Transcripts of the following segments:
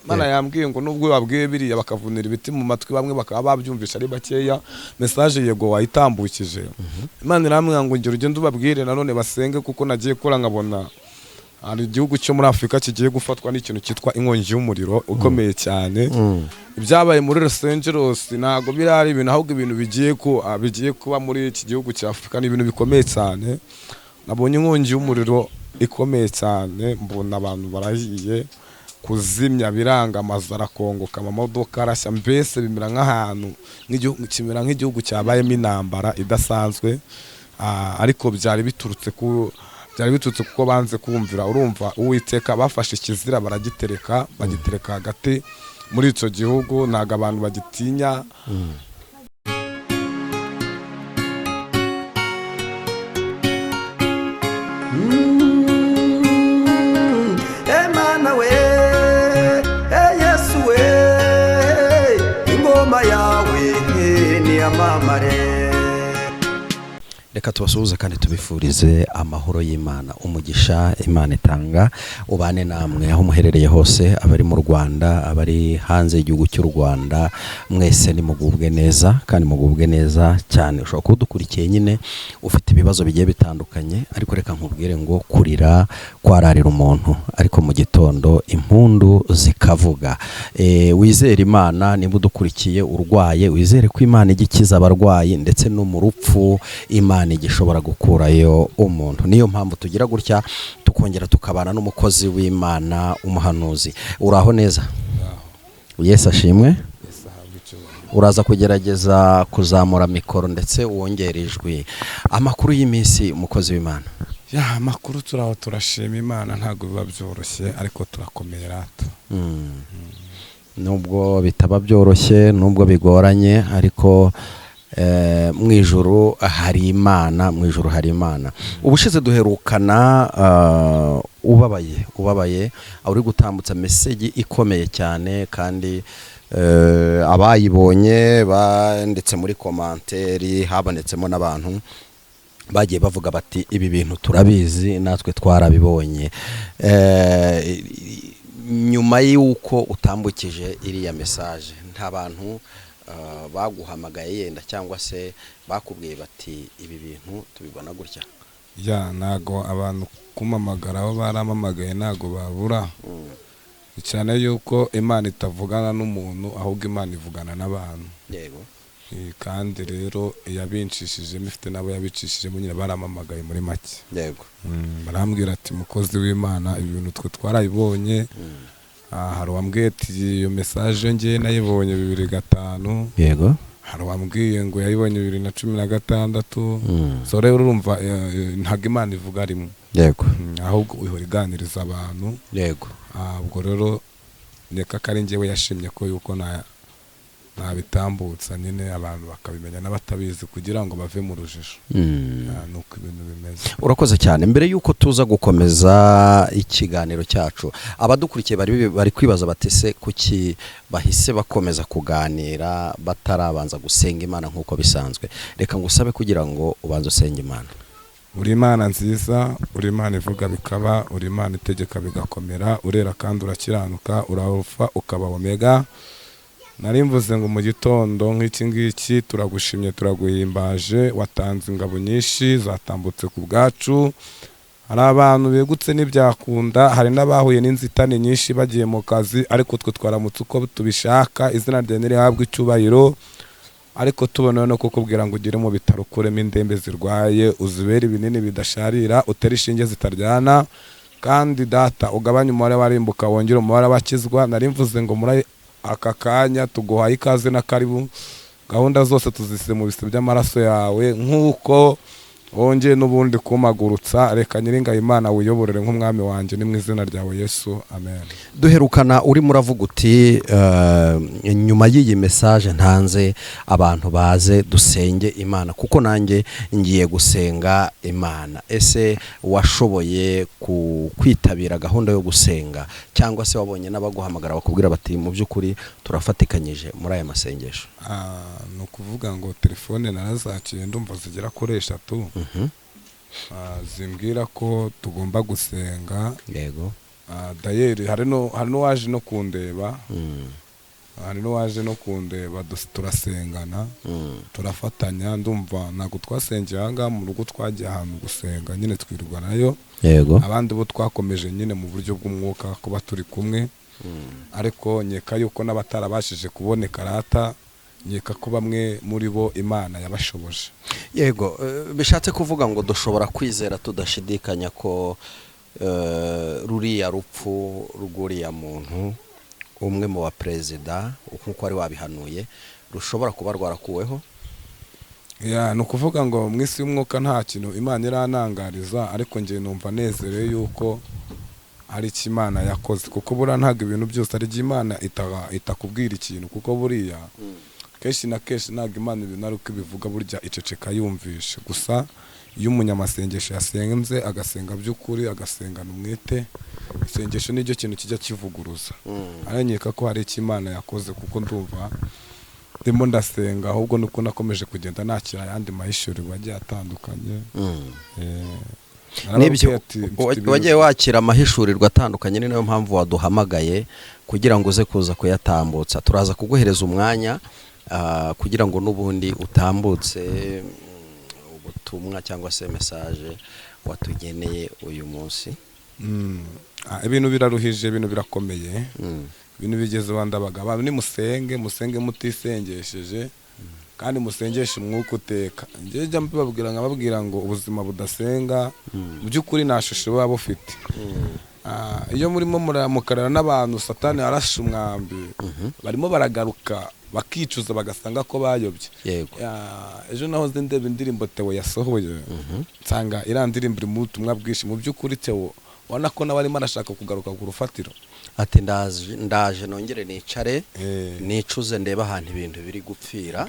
Imana yambwiye ngo nubwo babwiye biriya bakavunira ibiti mu matwi bamwe bakaba babyumvisha ari bakeya message yego wayitambukije. Imana irambwira ngo ngire ugende ubabwire nanone basenge kuko nagiye kora nkabona hari igihugu cyo muri Afrika kigiye gufatwa n'ikintu cyitwa inkongi y'umuriro ukomeye cyane. Ibyabaye muri Los Angeles ntago birari ibintu ahubwo ibintu bigiye kuba muri iki gihugu cya Afrika ni ibintu bikomeye cyane. Nabonye inkongi y'umuriro ikomeye cyane, mbona abantu barahiye kuzimya biranga, amazu arakongoka, amamodoka arashya, mbese bimera nk'ahantu nk'igihugu cyabayemo intambara idasanzwe. Ariko byari biturutse kuko banze kumvira. Urumva Uwiteka bafashe ikizira bagitereka hagati muri icyo gihugu, ntago abantu bagitinya. Emana we, Yesu we, ingoma yawe ni amamare. Reka tubasuhuze kandi tubifurize amahoro y'Imana, umugisha Imana itanga ubane namwe aho muherereye hose, abari mu Rwanda, abari hanze y'igihugu cy'u Rwanda, mwese ni mugubwe neza kandi mugubwe neza cyane. Ushobora kudukurikiye nyine ufite ibibazo bigiye bitandukanye, ariko reka nkubwire ngo kurira kwararira umuntu, ariko mu gitondo impundu zikavuga. Wizere Imana, niba udukurikiye urwaye wizere ko Imana igikiza abarwayi, ndetse no mu rupfu Imana igishobora gukurayo umuntu. Niyo mpamvu tugira gutya tukongera tukabana n'umukozi w'Imana, umuhanuzi. Uraho neza? Yesu ashimwe. Uraza kugerageza kuzamura mikoro ndetse wongera ijwi. Amakuru y'iminsi umukozi w'Imana. Amakuru turaho turashima Imana, ntago biba byoroshye ariko turakomera. Nubwo bitaba byoroshye, nubwo bigoranye, ariko mu ijuru hari Imana, mu ijuru hari Imana. Ubushize duherukana ubabaye uri gutambutsa message ikomeye cyane, kandi abayibonye banditse muri commentaire, habonetsemo n'abantu bagiye bavuga bati ibi bintu turabizi natwe twarabibonye. Nyuma y'uko utambukije iriya message, nta bantu baguhamagaye yenda cyangwa se bakubwiye bati ibi bintu tubibona gutya? Nago abantu kumamagara aho baramamagaye nago babura. Cyane yuko Imana itavugana n'umuntu ahubwo Imana ivugana n'abantu. Yego. Kandi rero yabincishije mifite nabo yabicishije nyine baramamagaye muri make. Yego. Barambwira ati mukozi w'Imana ibi bintu twe twarayibonye. Hari wambwiye ati iyo message ngiye nayibonye 2005. Yego. Hari wambwiye ngo yayibonye 2016. So rero urumva ntago Imana ivuga rimwe. Yego. Ahubwo ihora iganiriza abantu. Yego. Ubwo rero neka kari ngewe yashimye ko yuko nabitambutsa nyine abantu bakabimenya n'abatabizi kugira ngo bave mu rujijo. Nuko ibintu bimeze. Urakoze cyane. Mbere yuko tuza gukomeza ikiganiro cyacu, abadukurikiye bari kwibaza batese kuki bahise bakomeza kuganira batarabanza gusenga Imana nk'uko bisanzwe. Reka ngusabe kugira ngo ubanze usenge Imana. Uri Imana nziza, uri Imana ivuga bikaba, uri Imana itegeka bigakomera, urera kandi urakiranuka, urarufa ukaba omega. Nari mvuze ngo mu gitondo nk'iki ngiki turagushimye turaguhimbaje, watanze ingabo nyinshi zatambutse ku bwacu. Hari abantu begutse n'ibyakunda, hari n'abahuye n'inzitane nyinshi bagiye mu kazi, ariko twe twaramutse uko tubishaka, izina ryawe nirihabwe icyubahiro. Ariko tubona no kukubwira ngo ugire mu bitaro kuremo indembe zirwaye, uzibere ibinini bidasharira, utera ishinge zitaryana, kandi data ugabanye umubare warimbuka wongera umubare w'abakizwa. Nari mvuze ngo muri aka kanya tuguhaye ikaze na karibu, gahunda zose tuzise mu bise by'amaraso yawe, nk'uko wongeye n'ubundi kumagurutsa. Reka nyiringa Imana wiyoborere nk'umwami wanjye, ni mu izina ryawe Yesu, amen. Duherukana uri muravuga uti nyuma y'iyi message ntanze abantu baze dusenge Imana, kuko nanjye ngiye gusenga Imana. Ese washoboye kwitabira gahunda yo gusenga, cyangwa se wabonye n'abaguhamagara bakubwira bati mu by'ukuri turafatikanyije muri aya masengesho? No kuvuga ngo telefone narazakiye ndumva zigera kuri 3. Zimbwira ko tugomba gusenga. Yego. dayeri hari n'uwaje no kundeba hari n'uwaje no kundeba turasengana turafatanya ndumva ntabwo twasengeye ahangaha mu rugo twagiye ahantu gusenga nyine twirwanayo yego abandi bo twakomeje nyine mu buryo bw'umwuka kuba turi kumwe ariko nkeka yuko n'abatarabashije kuboneka rata nkeka ko bamwe muri bo Imana yabashoboje. Yego bishatse kuvuga ngo dushobora kwizera tudashidikanya ko ruriya rupfu rw'uriya muntu umwe mu ba perezida nk'uko wari wabihanuye rushobora kuba rwarakuweho. Ni ukuvuga ngo mu isi y'umwuka nta kintu Imana iranangariza ariko njye numva nezerewe yuko hari icyo Imana yakoze kuko buriya ntabwo ibintu byose ari Imana itakubwira ikintu kuko buriya kenshi na kenshi ntabwo Imana ibintu ari uko ibivuga burya iceceka yumvishe gusa iyo umunyamasengesho yasenze agasenga by'ukuri agasengana umwete isengesho n'icyo kintu kijya kivuguruza aranyeka ko hari icyo Imana yakoze kuko ndumva ndimo ndasenga ahubwo nuko nakomeje kugenda nakira ayandi mahishurirwa agiye atandukanye. Nibyo wagiye wakira amahishurirwa atandukanye ni nayo mpamvu waduhamagaye kugira ngo uze kuza kuyatambutsa turaza kuguhereza umwanya kugira ngo n'ubundi utambutse ubutumwa cyangwa se message watugeneye uyu munsi. Ibintu biraruhije ibintu birakomeye ibintu bigeze bandabaga ni musenge mutisengesheje kandi musengeshe umwuka uteka njye jya mbabwira ngo ubuzima budasenga mu by'ukuri nta shusho baba bufite. Iyo murimo muramukarana n'abantu satani arashe umwambi barimo baragaruka bakicuza bagasanga ko bayobye. Ejo nahoze ndeba indirimbo Theo yasohoye nsanga irandirimbo iri mu butumwa bwinshi mu by'ukuri Theo ubona ko nawe arimo arashaka kugaruka ku rufatiro ati ndaje nongere nicare nicuze ndeba ahantu ibintu biri gupfira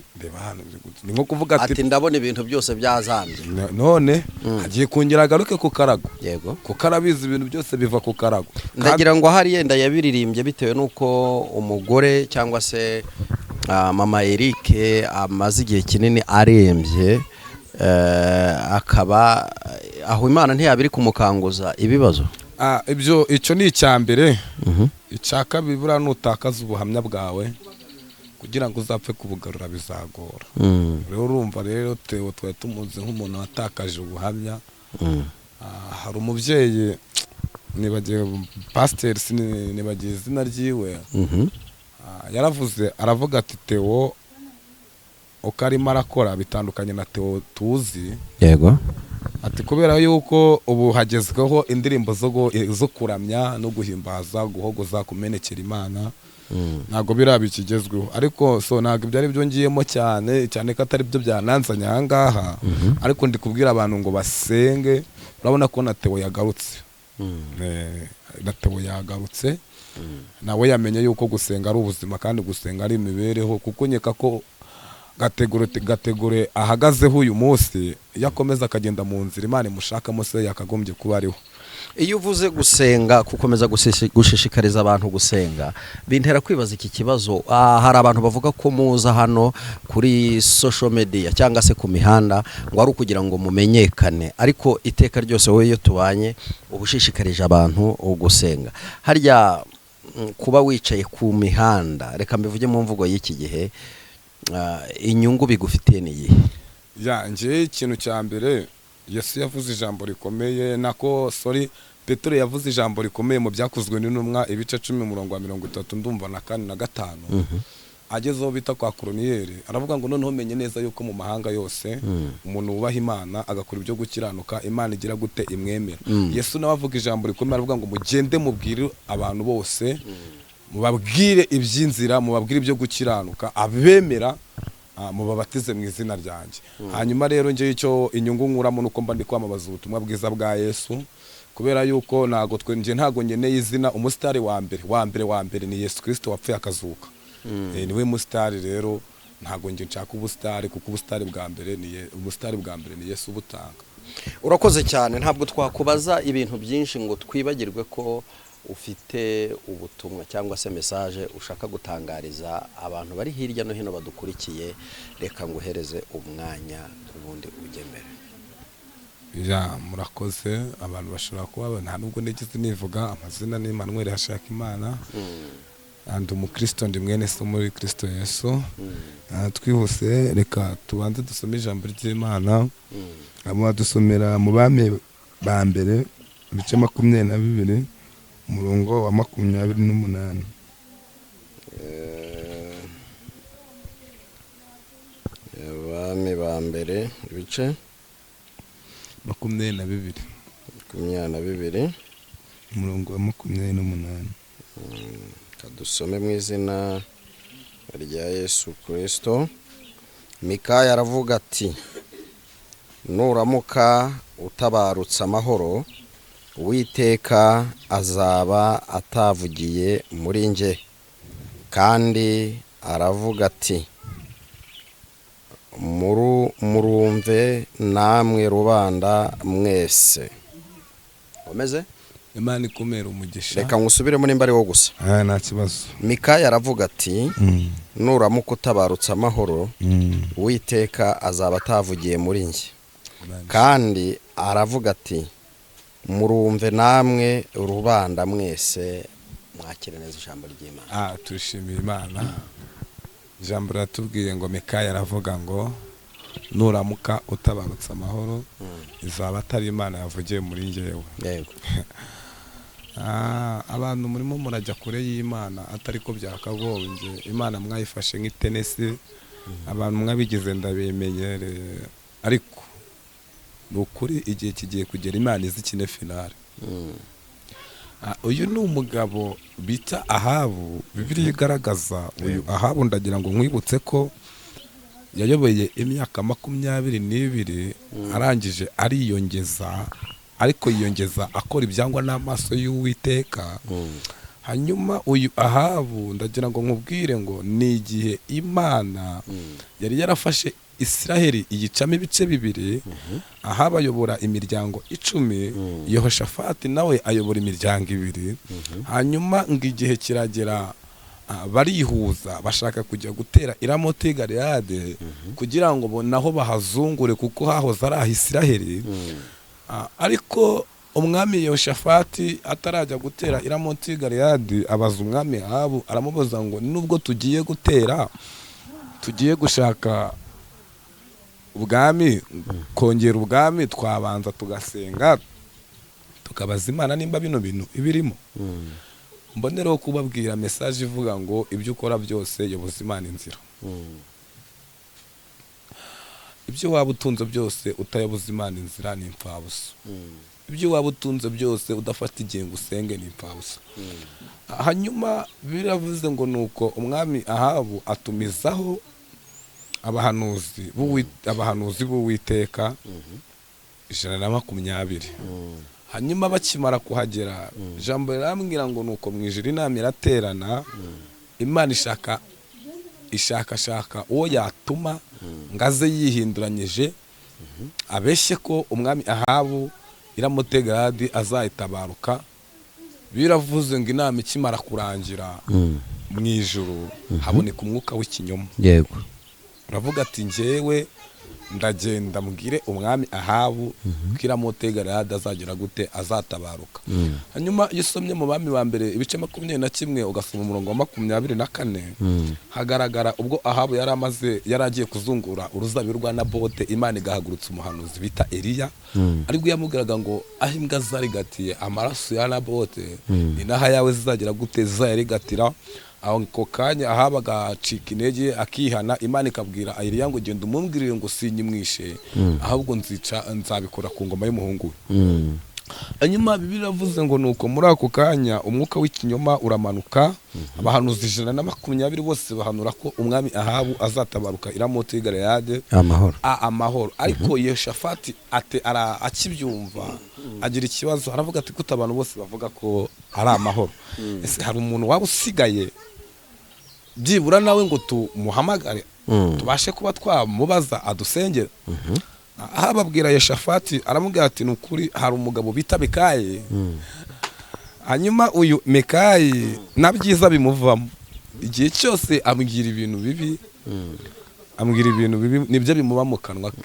ni nko kuvuga ati ndabona ibintu byose byazambye none agiye kongera agaruke ku karago. Yego kuko arabizi ibintu byose biva ku karago ndagira ngo hari yenda yabiririmbye bitewe nuko umugore cyangwa se mama Eric amaze igihe kinini arembye akaba aho Imana ntiyabiri kumukanguza ibibazo. Icyo ni icyambere icya kabiri buriya nutakaza ubuhamya bwawe kugira ngo uzapfe kubugarura bizagora. Rero urumva rero Theo twari tumuzi nk'umuntu watakaje ubuhamya. Hari umubyeyi nibagiye pasiteri nibagiye izina ryiwe yaravuze aravuga ati Theo uko arimo arakora bitandukanye na Theo tuzi. Yego ati kubera yuko ubu hagezweho indirimbo zo kuramya no guhimbaza guhogoza kumenekera Imana ntabwo biraba ikigezweho ariko so ntabwo ibyo ari byo ngiyemo cyane ko atari byo byananzanye ahangaha ariko ndi kubwira abantu ngo basenge. Urabona ko na Theo yagarutse nawe yamenye yuko gusenga ari ubuzima kandi gusenga ari imibereho kuko nkeka ko gategure ahagazeho uyu munsi yakomeza akagenda mu nzira Imana imushakamo se yakagombye kuba ariho. Iyo uvuze gusenga gukomeza gushishikariza abantu gusenga bintera kwibaza iki kibazo. Hari abantu bavuga ko muza hano kuri social media cyangwa se ku mihanda ngo ari ukugira ngo mumenyekane ariko iteka ryose wowe iyo tubanye ubushishikarije abantu gusenga harya kuba wicaye ku mihanda reka mbivuge mu mvugo y'iki gihe inyungu bigufitiye ni iyihe? Nje ikintu cya mbere Yesu yavuze ijambo rikomeye Petero yavuze ijambo rikomeye mu byakozwe n'intumwa ibice 10:30 ndumva na 4 na 5 agezeho bita kwa Koroniyeri aravuga ngo noneho menye neza yuko mu mahanga yose umuntu wubaha Imana agakora ibyo gukiranuka Imana igira gute imwemera. Yesu nawe avuga ijambo rikomeye aravuga ngo mugende mubwire abantu bose mubabwire iby'inzira mubabwire ibyo gukiranuka abemera mubabatize mu izina ryanjye. Hanyuma rero nje icyo inyungu nkuramo nuko mba ndi kwamamaza ubutumwa bwiza bwa Yesu kubera yuko ntago ngeneye izina umusitari wa mbere ni Yesu Kristo wapfuye akazuka. Niwe musitari rero ntago nge nshaka ubusitari kuko ubusitari bwa mbere ni Yesu ubutanga. Urakoze cyane ntabwo twakubaza ibintu byinshi ngo twibagirwe ko ufite ubutumwa cyangwa se message ushaka gutangariza abantu bari hirya no hino badukurikiye reka nguhereze umwanya ubundi ujye mbere. murakoze. Abantu bashobora kuba nta nubwo nigeze nivuga amazina ni Emmanuel Hashakimana, ndi umukristo, ndi mwene so muri Kristo Yesu. Twihuse reka tubanze dusome ijambo ry'Imana. Abo dusomera mu Bami ba mbere ibice 22 umurongo wa 28. Abami ba mbere ibice 22 umurongo wa 28. Kadusome mu izina rya Yesu Kristo. Mikaya aravuga ati, nuramuka utabarutse amahoro, Uwiteka azaba atavugiye muri nge. Kandi aravuga ati, murumve namwe rubanda mwese. Komeze. Imana ikumera umugisha. Reka ngusubiremo nimba ari wo gusa. Nta kibazo. Mikaya aravuga ati, nuramuka utabarutse amahoro, Uwiteka azaba atavugiye muri nge. Kandi aravuga ati, murumve namwe rubanda mwese. Mwakire neza ijambo ry'Imana. Turishimiye Imana. Ijambo ratubwiye ngo Mikaya aravuga ngo nuramuka utabarutse amahoro, izaba atari Imana yavugiye muri njyewe. Yego. Abantu murimo murajya kure y'Imana atari ko byakagombye. Imana mwayifashe nk'itenesi, abantu mwabigize ndabimenyereye, ariko nukuri igihe kigiye kugera Imana izikine finale. Uyu ni umugabo bita Ahabu. Bibiliya igaragaza uyu Ahabu, ndagira ngo nkwibutse ko yayoboye imyaka 22 arangije ariyongeza, ariko yiyongeza akora ibyangwa n'amaso y'Uwiteka. Hanyuma uyu Ahabu ndagira ngo nkubwire ngo ni igihe Imana yari yarafashe Israheli igicamo ibice bibiri. Ahabu ayobora imiryango 10, Yehoshafati nawe ayobora imiryango 2. Hanyuma ngo igihe kiragera barihuza bashaka kujya gutera i Ramoti Galeyadi kugira ngo naho bahazungure kuko hahoze ari Israheli. Ariko umwami Yehoshafati atarajya gutera i Ramoti Galeyadi abaza umwami Ahabu, aramubaza ngo nubwo tugiye gutera, tugiye gushaka ubwami, kongera ubwami, twabanza tugasenga tukabaza Imana nimba bino bintu ibirimo. Mbonereho kubabwira message ivuga ngo ibyo ukora byose yoboza Imana inzira. Ibyo waba utunze byose utayoboza Imana inzira ni impfabusa. Ibyo waba utunze byose udafata igihe ngo usenge ni impfabusa. Hanyuma biravuze ngo nuko umwami Ahabu atumizaho abahanuzi b'Uwiteka 120. Hanyuma bakimara kuhagera, jambo rirambwira ngo nuko mu ijuru inama iraterana. Imana ishaka uwo yatuma ngaze yihinduranyije abeshye ko umwami Ahabu i Ramoti Galeyadi azayitabaruka. Biravuze ngo inama ikimara kurangira mu ijuru haboneka umwuka w'ikinyoma. Yego. Uravuga ati njyewe ndagenda mbwire umwami Ahabu ko i Ramoti Galeyadi azagira gute, azatabaruka. Hanyuma iyo usomye mu Bami ba mbere ibice 21 ugasoma umurongo wa 24, hagaragara ubwo Ahabu yari agiye kuzungura uruzabibu rwa Nabote, Imana igahagurutsa umuhanuzi bita Eliya. Ariko yamubwiraga ngo aho imbwa zarigatiye amaraso ya Nabote, inaha yawe zizagira gute, zizayarigatira. Aho kanya Ahabu agacika intege akihana. Imana ikabwira Eliya ngo genda umumbwirire ngo sinyimwishe, ahubwo nzabikora ku ngoma y'umuhungu we. Hanyuma Bibiliya iravuze ngo nuko muri ako kanya umwuka w'ikinyoma uramanuka. Abahanuzi 120 bose bahanura ko umwami Ahabu azatabaruka i Ramoti Galeyadi amahoro. Ariko Yehoshafati akibyumva agira ikibazo, aravuga ati kuko abantu bose bavuga ko ari amahoro, ese hari umuntu waba usigaye byibura nawe ngo tumuhamagare tubashe kuba twamubaza adusengera? Ababwira Yehoshafati aramubwira ati nukuri hari umugabo bita Mikaya. Hanyuma uyu Mikaya nabyiza bimuvamo, igihe cyose ambwira ibintu bibi, nibyo bimuba mu kanwa ke.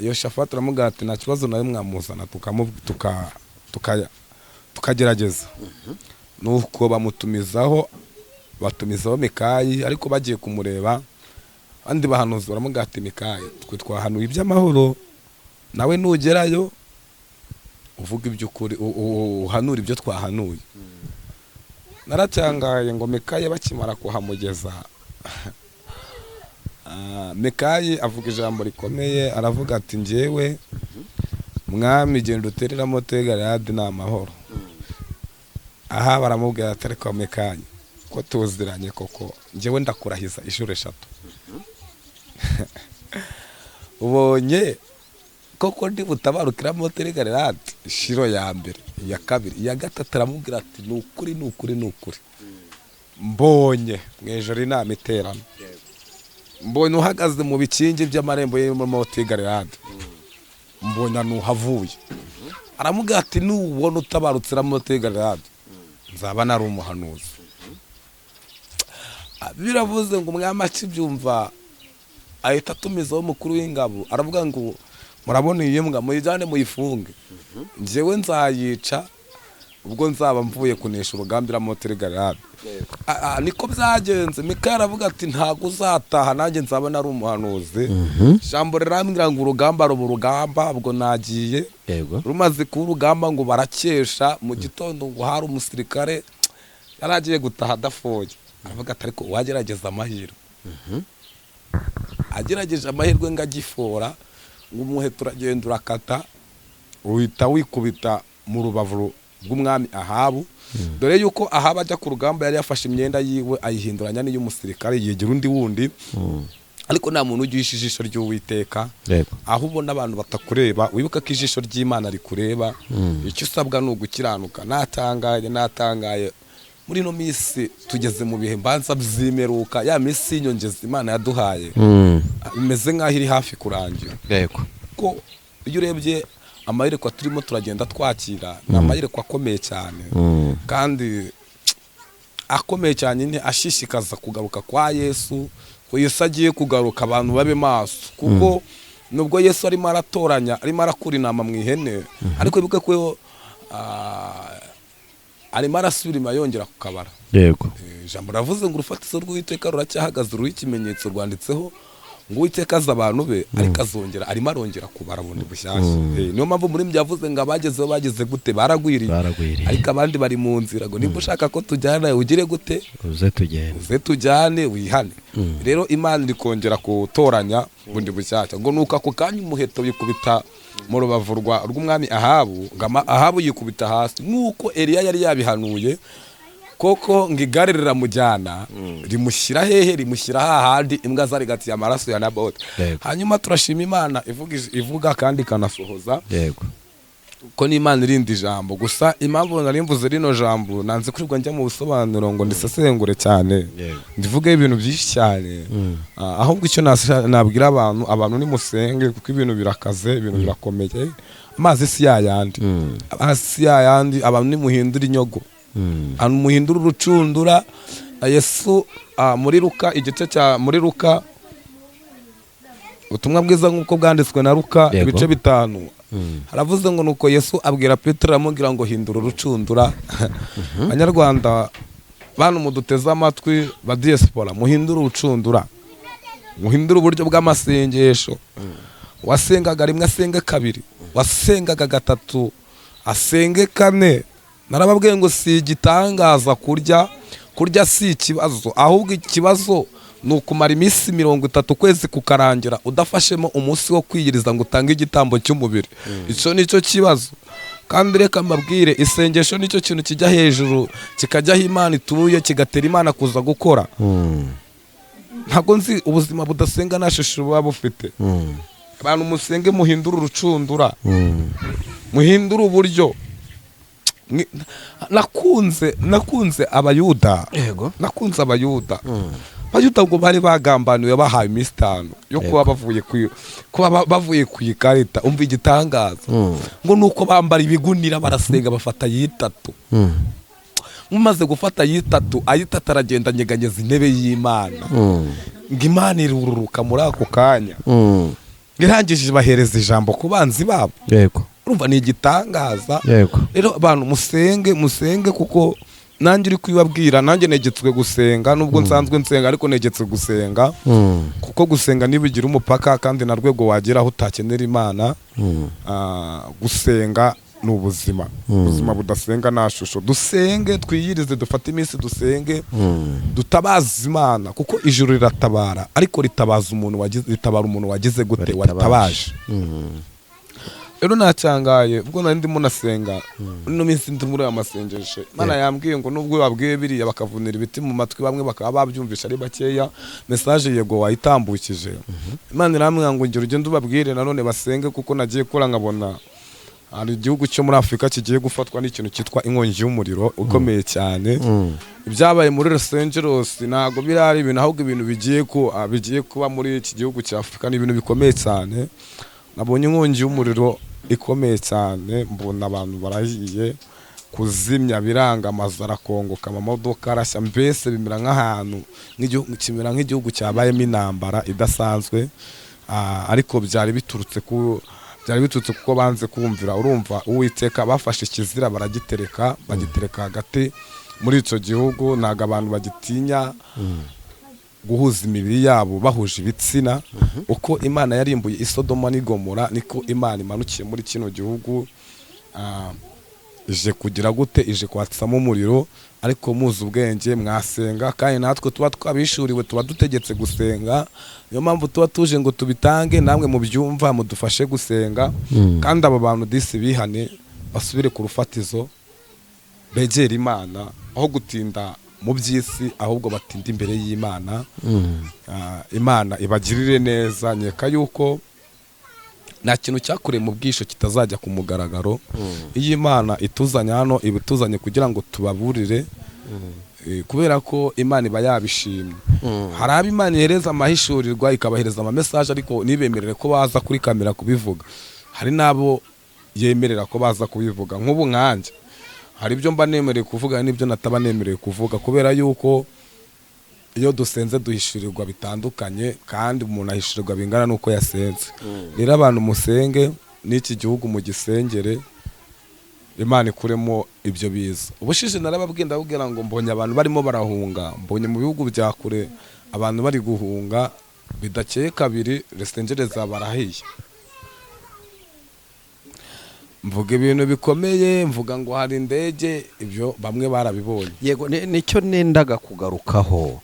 Yoshafati aramubwira ati nta kibazo nawe mwamuzana tukagerageza. Nuko batumizaho Mikayi, ariko bagiye kumureba abandi bahanuzi baramubwira ati Mikayi, twe twahanuye iby'amahoro, nawe nugerayo uvuga iby'ukuri, uhanura ibyo twahanuye. Naratangaye ngo Mikayi bakimara kuhamugeza, Mikayi avuga ijambo rikomeye, aravuga ati njyewe mwami genda utereramo Galeyadi ni amahoro. Aha baramubwira ati ariko Mikayi ko tuziranye koko, njyewe ndakurahiza inshuro 3. Ubonye koko ndi butabarukiramo Galeyadi inshuro ya mbere, iya kabiri, iya gatatu, aramubwira ati ni ukuri. Mbonye mwijoro inama iterana, mbonye uhagaze mu bikingi by'amarembo y'imo Galeyadi, mbonye nuhavuye. Aramubwira ati nubona utabarutsiramo Galeyadi nzaba nari umuhanuzi. Biravuze ngo umwami akibyumva ahita atumizaho umukuru w'ingabo, aravuga ngo murabona iyi mbwa muyijyane muyifunge, njyewe nzayica ubwo nzaba mvuye kunesha urugamba iramo Galeyadi. Niko byagenze. Mikayi aravuga ati ntabwo uzataha, nanjye nzaba nari umuhanuzi. Ijambo rirambwira ngo urugamba ruba urugamba. Ubwo nagiye, rumaze kuba urugamba ngo barakesha, mu gitondo ngo hari umusirikare yari agiye gutaha adafoye. Aravuga ati ariko wagerageza amahirwe. Agerageje amahirwe ngo agifora, ngo umuheto uragenda urakata, uhita wikubita mu rubavu rw'umwami Ahabu. Dore yuko Ahabu ajya ku rugamba yari yafashe imyenda yiwe ayihinduranya n'iy'umusirikare, yegera undi wundi. Ariko nta muntu ugihisha ijisho ry'Uwiteka, aho ubona abantu batakureba wibuka ko ijisho ry'Imana rikureba. Icyo usabwa ni ugukiranuka. Natangaye muri no minsi tugeze mu bihe mbanza byimeruka, ya minsi y'inyongeza Imana yaduhaye imeze nk'aho iri hafi kurangira. Ko iyo urebye amayerekwa turimo turagenda twakira, ni amayerekwa akomeye cyane, kandi akomeye cyane, ashishikaza kugaruka kwa Yesu. Ko Yesu agiye kugaruka, abantu babe maso, kuko nubwo Yesu arimo aratoranya, arimo arakura intama mu ihene, ariko bibuke ko arimo arasubira inyuma yongera kukabara. Ijambo ravuze ngo urufatizo rw'Uwiteka ruracyahagaze, ruriho ikimenyetso rwanditseho ngo Uwiteka aza abantu be, ariko arimo arongera kubara bundi bushyashya. Niyo mpamvu muri byavuze ngo abagezeho bageze gute, baragwiriye, ariko abandi bari mu nzira. Ngo nimba ushaka ko tujyana ugire gute, uze tujyane wihane. Rero Imana iri kongera kutoranya bundi bushyashya. Ngo nuko ako kanya umuheto wikubita mu rubavu rw'umwami Ahabu, Ahabu yikubita hasi nk'uko Eliya yari yabihanuye. Koko ngo igare riramujyana, rimushyira hehe, rimushyira hahandi imbwa zarigatiye amaraso ya Naboti. Hanyuma turashima Imana ivuga kandi ikanasohoza, ko n'Imana irindi jambo. Gusa impamvu nari mvuze rino jambo, nanze kurirwa njya mu busobanuro ngo ndisesengure cyane, ndivuge ibintu byinshi cyane. Ahubwo icyo nabwira abantu ni musenge, kuko ibintu birakaze, ibintu birakomeye. Amazi si yayandi, abantu ni muhindura inyogo, muhindura urucundura. Yesu muri Luka, igice cya muri Luka, ubutumwa bwiza nk'uko bwanditswe na Luka, ibice 5, haravuze ngo nuko Yesu abwira Petero, aramubwira ngo hindura urucundura. Banyarwanda bantu muduteze amatwi, ba diaspora, muhindura urucundura, muhindura uburyo bw'amasengesho. Wasengaga rimwe asenge 2, wasengaga 3 asenge 4. Narababwiye ngo si igitangaza kurya si ikibazo, ahubwo ikibazo ni ukumara iminsi 30 kwezi kukarangira udafashemo umunsi wo kwiyiriza ngo utange igitambo cy'umubiri. Icyo nicyo kibazo. Kandi reka mbabwire, isengesho nicyo kintu kijya hejuru, kikajyaho Imana ituye, kigatera Imana kuza gukora. Ntabwo nzi ubuzima budasenga nta shusho buba bufite. Abantu musenge, muhindura urucundura, muhindura uburyo. Nakunze Abayuda, nakunze Abayuda. Abayuda ngo bari bagambaniwe, bahaye iminsi 5 yo kuba bavuye ku ikarita. Umva igitangaza, ngo nuko bambara ibigunira barasenga, bafata yitatu. Mumaze gufata yitatu, ayitatu aragenda nyeganyeza intebe y'Imana. Ngo Imana irururuka muri ako kanya, irangije bahereza ijambo ku banzi babo. yego Urumva ni igitangaza. yego Rero abantu musenge kuko nanjye uri kwibabwira, nanjye negetswe gusenga nubwo nsanzwe nsenga, ariko negetse gusenga kuko gusenga nibigira umupaka kandi na rwego wageraho utakenera Imana. Gusenga ni ubuzima. Ubuzima budasenga nta shusho. Dusenge, twiyirize, dufate iminsi dusenge, dutabaza Imana kuko ijuru riratabara, ariko ritabara umuntu wagize gute, watabaje. Rero nacyangaye ubwo nari ndimo nasenga ino minsi ndi muri amasengesho, Imana yambwiye ngo nubwo babwiye biriya bakavunira ibiti mu matwi, bamwe bakaba babyumvisha ari bakeya, message yego wayitambukije. Imana iramwanga ngo ngire ugende ubabwire nanone basenge, kuko nagiye kora nkabona hari igihugu cyo muri Afurika kigiye gufatwa n'ikintu cyitwa inkongi y'umuriro ukomeye cyane. Ibyabaye muri Los Angeles ntago birari ibintu, ahubwo ibintu bigiye kuba muri iki gihugu cya Afurika ni ibintu bikomeye cyane. Nabonye inkongi y'umuriro ikomeye cyane, mbona abantu barahiye, kuzimya biranga, amazu arakongoka, amamodoka arashya, mbese bimera nk'ahantu nk'igihugu cyabayemo intambara idasanzwe. Ariko byari biturutse kuko banze kumvira. Urumva Uwiteka bafashe ikizira bagitereka hagati muri icyo gihugu. Ntago abantu bagitinya guhuza imibiri yabo bahuje ibitsina. Uko Imana yarimbuye Isodoma n'Igomora, niko Imana imanukiye muri kino gihugu. Ije kugira gute? Ije kwatsamo umuriro. Ariko muzi ubwenge, mwasenga, kandi natwe tuba twabishuriwe, tuba dutegetse gusenga. Niyo mpamvu tuba tuje ngo tubitange, namwe mubyumva mudufashe gusenga. Kandi aba bantu disi bihane, basubire ku rufatizo, begera Imana aho gutinda mu by'isi, ahubwo batinda imbere y'Imana. Imana ibagirire neza. Nyeka yuko nta kintu cyakoreye mu bwisho kitazajya ku mugaragaro. Iyo Imana ituzanye hano, iba ituzanye kugira ngo tubaburire, kubera ko Imana iba yabishimye. Hari abo Imana ihereza amahishurirwa, ikabahereza amamesaje, ariko nibemerere ko baza kuri kamera kubivuga. Hari n'abo yemerera ko baza kubivuga, nk'ubu nkanjye hari ibyo mba nemereye kuvuga n'ibyo nataba nemereye kuvuga, kubera yuko iyo dusenze duhishurirwa bitandukanye, kandi umuntu ahishurirwa bingana n'uko yasenze. Rero abantu musenge, n'iki gihugu mu gisengere, Imana ikuremo ibyo biza. Ubushize narababwiye ndababwira ngo mbonye abantu barimo barahunga, mbonye mu bihugu bya kure abantu bari guhunga, bidakeye kabiri Los Angeles barahiye. Mvuga ibintu bikomeye, mvuga ngo hari indege, ibyo bamwe barabibonye. Yego nicyo nendaga kugarukaho.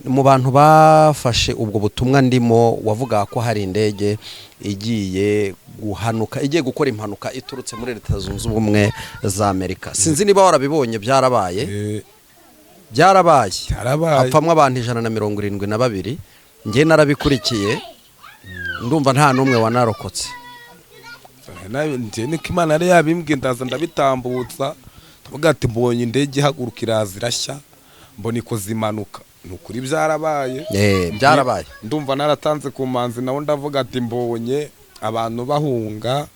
Mu bantu bafashe ubwo butumwa ndimo, wavuga ko hari indege igiye guhanuka, igiye gukora impanuka iturutse muri Leta Zunze Ubumwe za Amerika. Sinzi niba warabibonye. Byarabaye. Hapfamwe abantu 172. Ngiye narabikurikiye, ndumva nta numwe wanarokotse. Niko Imana yari yabimbwiye, ndaza ndabitambutsa, tuvuga ati mbonye indege ihaguruka iraza irashya, mbona ikoze impanuka. Nukuri byarabaye. Byarabaye. Ndumva naratanze ku manzi, nawo ndavuga ati mbonye abantu bahunga,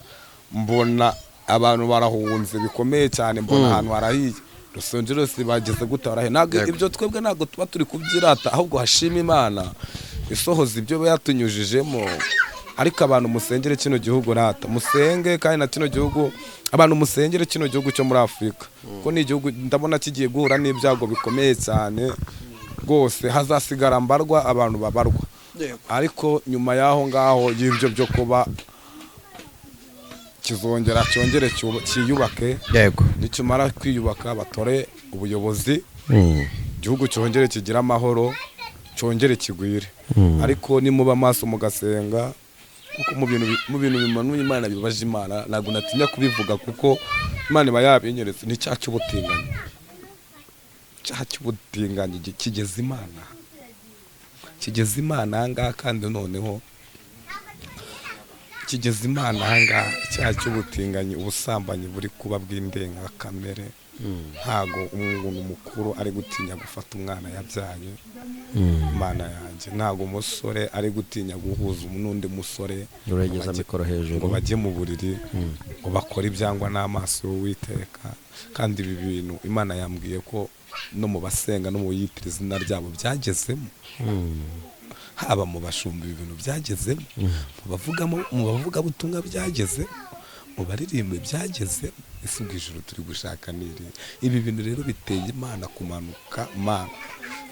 mbona abantu barahunze bikomeye cyane, mbona ahantu harahiye. Los Angeles bageze gute barahiye. Ntabwo ibyo twebwe ntabwo tuba turi kubyirata, ahubwo hashima Imana isohoza ibyo yatunyujijemo. Ariko abantu musengere kino gihugu rata, musenge, kandi na kino gihugu abantu musengere kino gihugu cyo muri Afurika, ko ni igihugu ndabona kigiye guhura n'ibyago bikomeye cyane rwose. Hazasigara mbarwa abantu babarwa, ariko nyuma yaho ngaho y'ibyo byo kuba kizongera cyongere cyiyubake. Yego. Nikimara kwiyubaka batore ubuyobozi, igihugu cyongere kigira amahoro, cyongere kigwire. Ariko nimuba maso mugasenga, kuko mu bintu bimanuye Imana bibaje Imana, ntabwo natinya kubivuga, kuko Imana iba yabinyeretse. Ni cyacu ubutinganyi, kigeze Imana ahangaha, kandi noneho kigeze Imana ahangaha. Icyaha cy'ubutinganyi, ubusambanyi buri kuba bw'indengakamere. Ntago umuntu mukuru ari gutinya gufata umwana yabyaye. Imana yanjye, ntago umusore ari gutinya guhuza n'undi musore, urageza mikoro hejuru, ngo bajye mu buriri, ngo bakore ibyangwa n'amaso y'Uwiteka. Kandi ibi bintu Imana yambwiye ko no mu basenga no mu yitira izina ryabo byagezemo. haba mu bashumba ibintu byagezemo, mu bavugabutumwa byageze, mu baririmbe byageze. Ese ubwo ijuru turi gushaka niri? Ibi bintu rero biteye Imana kumanuka,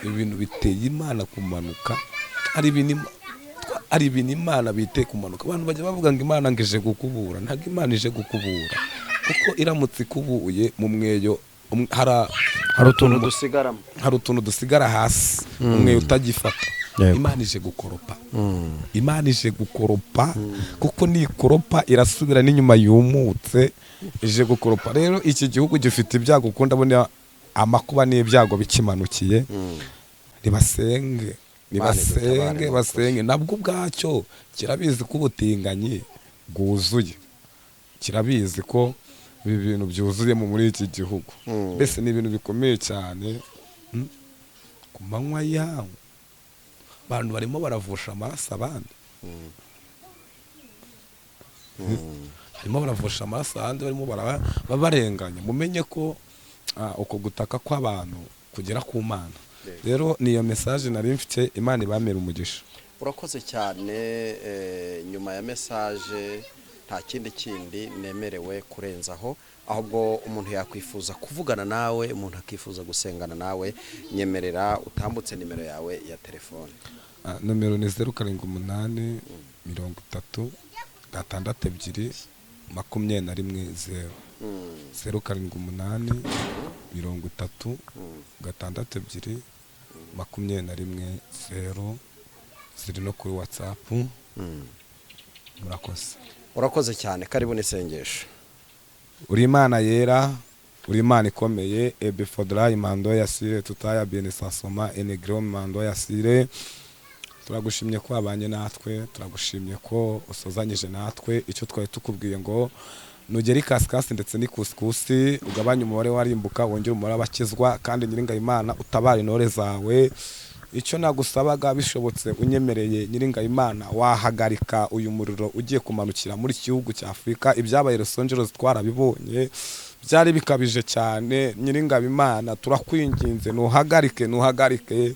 ibi bintu biteye Imana kumanuka. Ari ibintu Imana biteye kumanuka. Abantu bajya bavuga ngo Imana ngo ije gukubura. Ntabwo Imana ije gukubura, kuko iramutse ikubuye mu mweyo hari utuntu dusigara hasi, umweyo utagifata. Imana ije gukoropa, Imana ije gukoropa, kuko nikoropa irasubira n'inyuma yumutse, ije gukoropa. Rero iki gihugu gifite ibyago, kuko ndabona amakuba n'ibyago bikimanukiye. Basenge nabwo ubwacyo kirabizi ko ubutinganyi bwuzuye, kirabizi ko ibi bintu byuzuye muri iki gihugu. Mbese ni ibintu bikomeye cyane. Ku manywa yaho abantu barimo baravusha amaraso abandi, barimo babarenganya. Mumenye ko uko gutaka kw'abantu kugera ku Mana. Rero niyo message nari mfite. Imana ibamera umugisha. Urakoze cyane. Nyuma ya message nta kindi nemerewe kurenzaho, ahubwo umuntu yakwifuza kuvugana nawe, umuntu akifuza gusengana nawe, nyemerera utambutse nimero yawe ya telefone. Nomero ni 07 30 62 21 0 07 30 62 21 0. Ziri no kuri WhatsApp. Murakoze. Urakoze cyane. Karibu n'isengesho. Uri Imana yera, uri Imana ikomeye. Ebe fodra imando ya sire tutaya bien sasoma enegrom imando ya sire. Turagushimye ko abanye natwe, turagushimye ko usozanyije natwe. Icyo twari tukubwiye ngo nugera ikasikasi ndetse n'ikusikusi, ugabanye umubare warimbuka, wongera umubare w'abakizwa, kandi Nyiringa Imana utabara intore zawe. Icyo nagusabaga bishobotse unyemereye Nyiringa Imana, wahagarika uyu muriro ugiye kumanukira muri gihugu cya Afrika. Ibyabaye Los Angeles twarabibonye, byari bikabije cyane. Nyiringa Imana turakwinginze, nuhagarike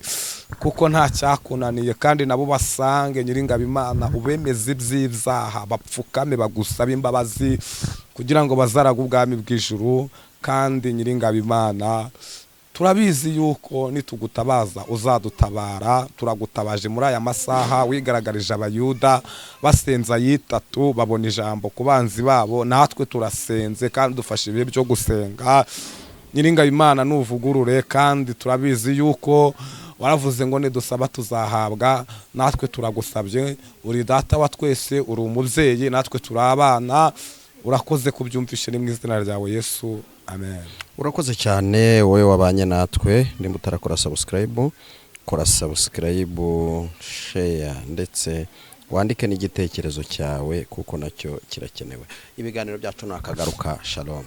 kuko nta cyakunaniye, kandi nabo basange Nyiringa Imana ubemeze iby'ibyaha, bapfukame bagusaba imbabazi kugira ngo bazaraga ubwami bw'ijuru. Kandi Nyiringa Imana turabizi yuko nitugutabaza uzadutabara. Turagutabaje muri aya masaha. Wigaragarije abayuda basenza yitatu, babona ijambo ku banzi babo. Natwe turasenze kandi dufashe ibihe byo gusenga. Nyiringa Imana nuvugurure, kandi turabizi yuko waravuze ngo nidusaba tuzahabwa. Natwe turagusabye, uri data wa twese, uri umubyeyi, natwe turi abana. Urakoze kubyumvishe ni mu izina ryawe Yesu, amen. Urakoze cyane wowe wabanye natwe. Nimba utarakora subscribe, kora subscribe, share ndetse wandike n'igitekerezo cyawe, kuko nacyo kirakenewe. Ibiganiro byacu nakagaruka. Shalom.